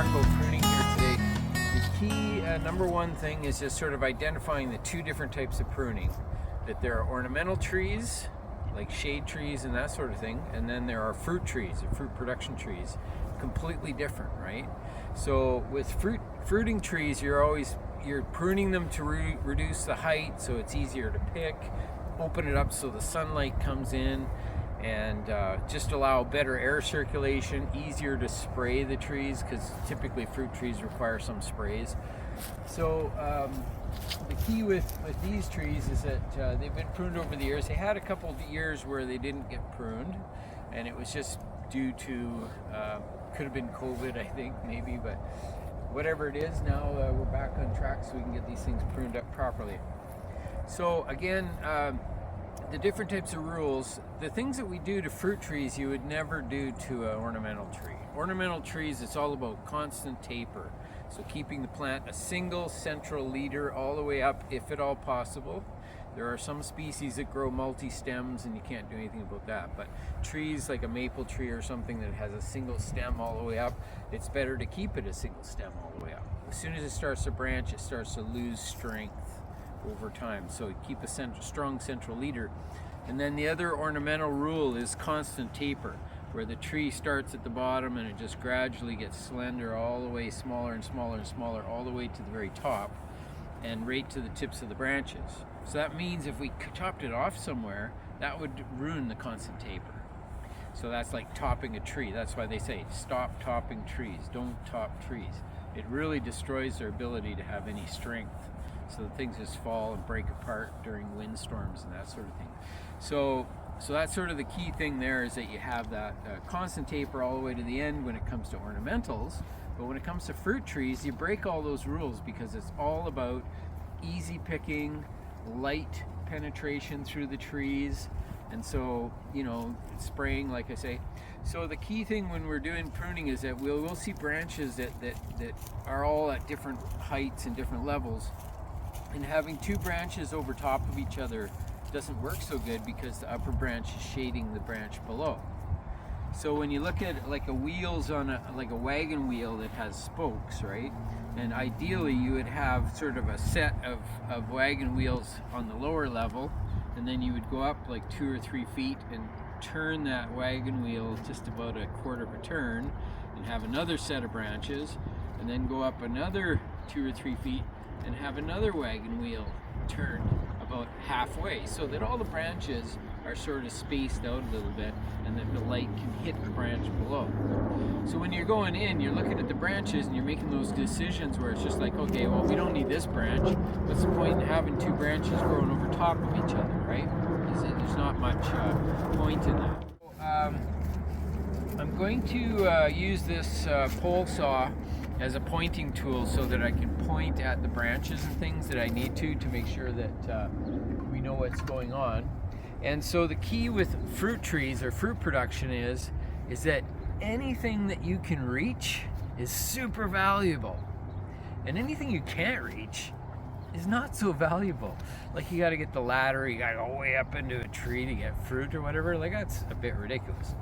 talk about pruning here today. The key number one thing is just sort of identifying the two different types of pruning. That there are ornamental trees, like shade trees and that sort of thing, and then there are fruit trees, or fruit production trees. Completely different, right? So with fruiting trees, you're pruning them to reduce the height so it's easier to pick, open it up so the sunlight comes in, and just allow better air circulation, easier to spray the trees, because typically fruit trees require some sprays. So the key with these trees is that they've been pruned over the years. They had a couple of years where they didn't get pruned, and it was just due to, could have been COVID, I think, maybe, but whatever it is, now we're back on track so we can get these things pruned up properly. So again, the different types of rules, the things that we do to fruit trees you would never do to an ornamental tree. Ornamental trees, it's all about constant taper. So keeping the plant a single central leader all the way up, if at all possible. There are some species that grow multi-stems and you can't do anything about that. But trees like a maple tree or something that has a single stem all the way up, it's better to keep it a single stem all the way up. As soon as it starts to branch, it starts to lose strength over time. So keep a strong central leader. And then the other ornamental rule is constant taper, where the tree starts at the bottom and it just gradually gets slender all the way, smaller and smaller and smaller, all the way to the very top and right to the tips of the branches. So that means if we chopped it off somewhere, that would ruin the constant taper. So that's like topping a tree. That's why they say stop topping trees, don't top trees. It really destroys their ability to have any strength. So the things just fall and break apart during windstorms and that sort of thing. So that's sort of the key thing there, is that you have that constant taper all the way to the end when it comes to ornamentals. But when it comes to fruit trees, you break all those rules because it's all about easy picking, light penetration through the trees, and so, you know, spraying, like I say. So the key thing when we're doing pruning is that we'll see branches that are all at different heights and different levels, and having two branches over top of each other doesn't work so good because the upper branch is shading the branch below. So when you look at like a wheels on like a wagon wheel that has spokes, right? And ideally you would have sort of a set of wagon wheels on the lower level, and then you would go up like 2 or 3 feet and turn that wagon wheel just about a quarter of a turn and have another set of branches, and then go up another 2 or 3 feet and have another wagon wheel turned about halfway, so that all the branches are sort of spaced out a little bit and that the light can hit the branch below. So when you're going in, you're looking at the branches and you're making those decisions where it's just like, okay, well, we don't need this branch. What's the point in having two branches growing over top of each other, right? There's not much point in that. I'm going to use this pole saw as a pointing tool so that I can point at the branches and things that I need to make sure that we know what's going on. And so the key with fruit trees or fruit production is that anything that you can reach is super valuable, and anything you can't reach is not so valuable. Like, you got to get the ladder, you got to go way up into a tree to get fruit or whatever. Like, that's a bit ridiculous.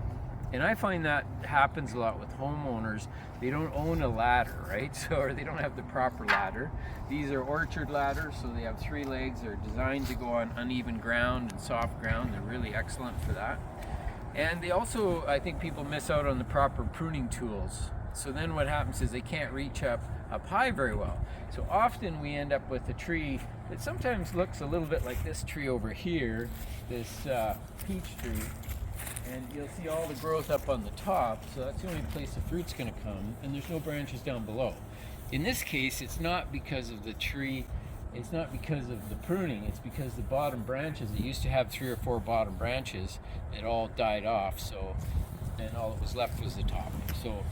And I find that happens a lot with homeowners. They don't own a ladder, right? So, or they don't have the proper ladder. These are orchard ladders, so they have 3 legs. They're designed to go on uneven ground and soft ground. They're really excellent for that. And they also, I think people miss out on the proper pruning tools. So then what happens is they can't reach up high very well. So often we end up with a tree that sometimes looks a little bit like this tree over here, this peach tree. And you'll see all the growth up on the top, so that's the only place the fruit's going to come, and there's no branches down below. In this case, it's not because of the tree, it's not because of the pruning, it's because the bottom branches, it used to have 3 or 4 bottom branches that all died off, so, and all that was left was the top. So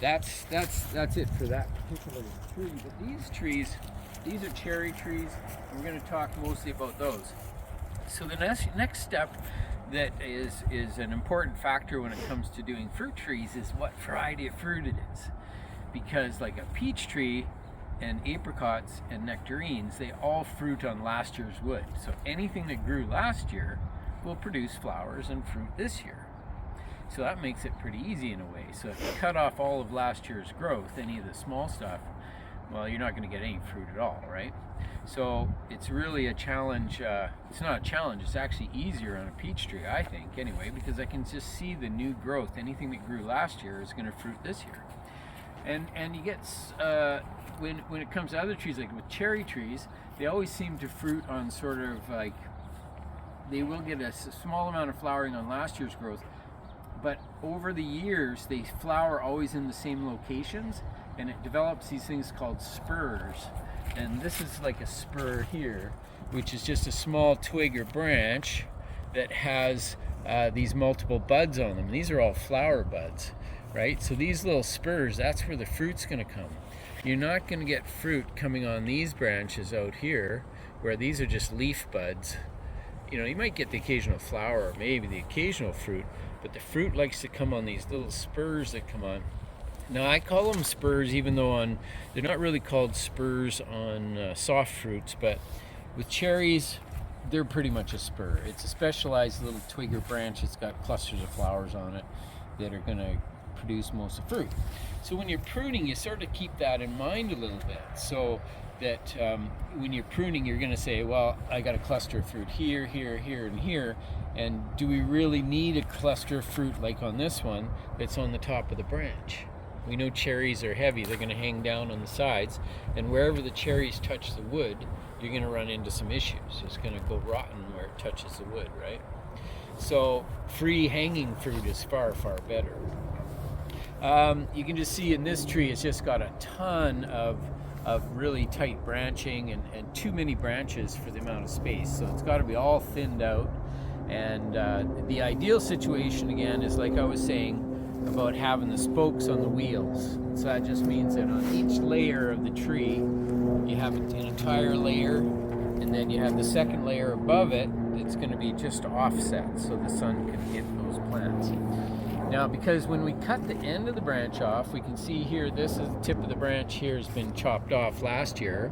that's it for that particular tree. But these trees, these are cherry trees, and we're going to talk mostly about those. So the next step that is an important factor when it comes to doing fruit trees is what variety of fruit it is. Because like a peach tree and apricots and nectarines, they all fruit on last year's wood. So anything that grew last year will produce flowers and fruit this year. So that makes it pretty easy in a way. So if you cut off all of last year's growth, any of the small stuff, well, you're not going to get any fruit at all, right? So it's really a challenge. It's not a challenge, it's actually easier on a peach tree, I think, anyway, because I can just see the new growth. Anything that grew last year is going to fruit this year. And you get, when it comes to other trees, like with cherry trees, they always seem to fruit on sort of like, they will get a small amount of flowering on last year's growth, but over the years, they flower always in the same locations, and it develops these things called spurs. And this is like a spur here, which is just a small twig or branch that has these multiple buds on them. These are all flower buds, right? So these little spurs, that's where the fruit's gonna come. You're not gonna get fruit coming on these branches out here, where these are just leaf buds. You know, you might get the occasional flower or maybe the occasional fruit, but the fruit likes to come on these little spurs that come on. Now I call them spurs, even though they're not really called spurs on soft fruits, but with cherries, they're pretty much a spur. It's a specialized little twig or branch. It's got clusters of flowers on it that are going to produce most of the fruit. So when you're pruning, you sort of keep that in mind a little bit, so that when you're pruning, you're going to say, well, I got a cluster of fruit here, here, here, and here, and do we really need a cluster of fruit like on this one that's on the top of the branch? We know cherries are heavy, they're going to hang down on the sides, and wherever the cherries touch the wood, you're going to run into some issues. It's going to go rotten where it touches the wood, right? So free hanging fruit is far, far better. You can just see in this tree, it's just got a ton of really tight branching and too many branches for the amount of space. So it's got to be all thinned out. And the ideal situation, again, is like I was saying, about having the spokes on the wheels. So that just means that on each layer of the tree, you have an entire layer, and then you have the second layer above it that's going to be just offset so the sun can hit those plants. Now, because when we cut the end of the branch off, we can see here, this is the tip of the branch here has been chopped off last year,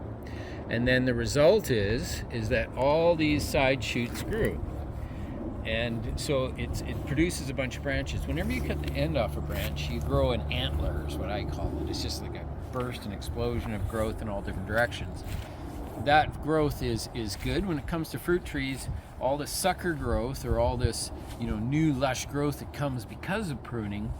and then the result is that all these side shoots grew. And so it produces a bunch of branches. Whenever you cut the end off a branch, you grow an antler, is what I call it. It's just like a burst, an explosion of growth in all different directions. That growth is good. When it comes to fruit trees, all the sucker growth, or all this, you know, new lush growth that comes because of pruning,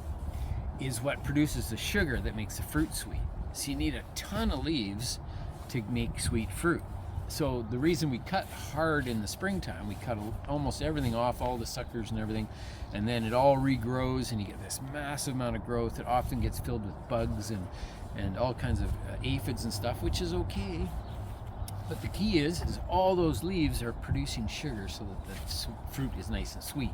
is what produces the sugar that makes the fruit sweet. So you need a ton of leaves to make sweet fruit. So the reason we cut hard in the springtime, we cut almost everything off, all the suckers and everything, and then it all regrows and you get this massive amount of growth. It often gets filled with bugs and all kinds of aphids and stuff, which is okay. But the key is all those leaves are producing sugar so that the fruit is nice and sweet.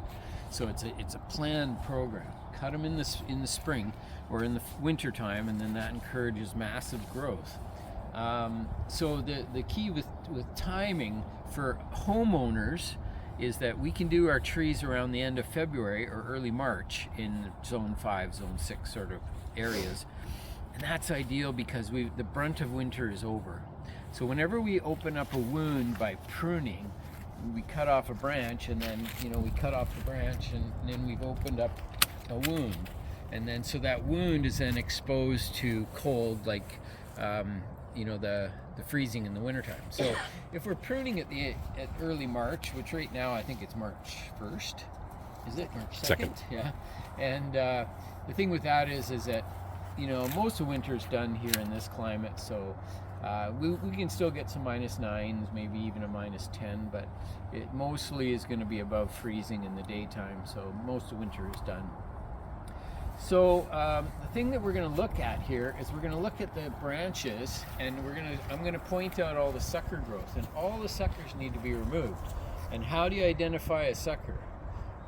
So it's a planned program. Cut them in the spring or in the winter time, and then that encourages massive growth. So the key with timing for homeowners is that we can do our trees around the end of February or early March in zone 5, zone 6 sort of areas. And that's ideal because the brunt of winter is over. So whenever we open up a wound by pruning, we cut off a branch, and then, you know, we cut off the branch, and then we've opened up a wound. And then so that wound is then exposed to cold, like you know, the freezing in the wintertime. So if we're pruning at early March, which right now I think it's March 1st, is it March 2nd? Yeah. And the thing with that is that, you know, most of winter's done here in this climate, so we can still get some -9s, maybe even a -10, but it mostly is going to be above freezing in the daytime, so most of winter is done. So the thing that we're going to look at here is we're going to look at the branches, and I'm going to point out all the sucker growth, and all the suckers need to be removed. And how do you identify a sucker?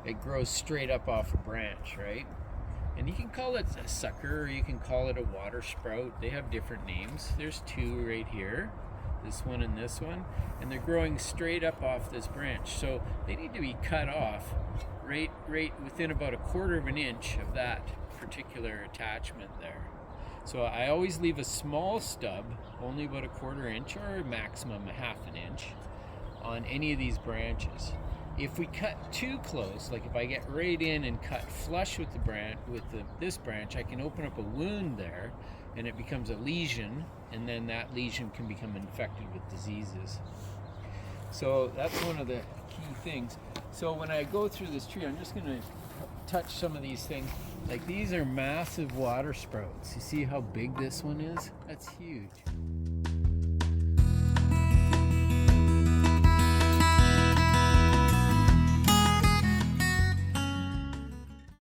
It grows straight up off a branch, right? And you can call it a sucker, or you can call it a water sprout. They have different names. There's two right here, this one and this one, and they're growing straight up off this branch. So they need to be cut off right within about 1/4 of an inch of that particular attachment there. So I always leave a small stub, only about 1/4 inch or maximum 1/2 inch, on any of these branches. If we cut too close, like if I get right in and cut flush with the branch, this branch, I can open up a wound there, and it becomes a lesion, and then that lesion can become infected with diseases. So that's one of the key things. So when I go through this tree, I'm just going to touch some of these things. Like these are massive water sprouts. You see how big this one is? That's huge.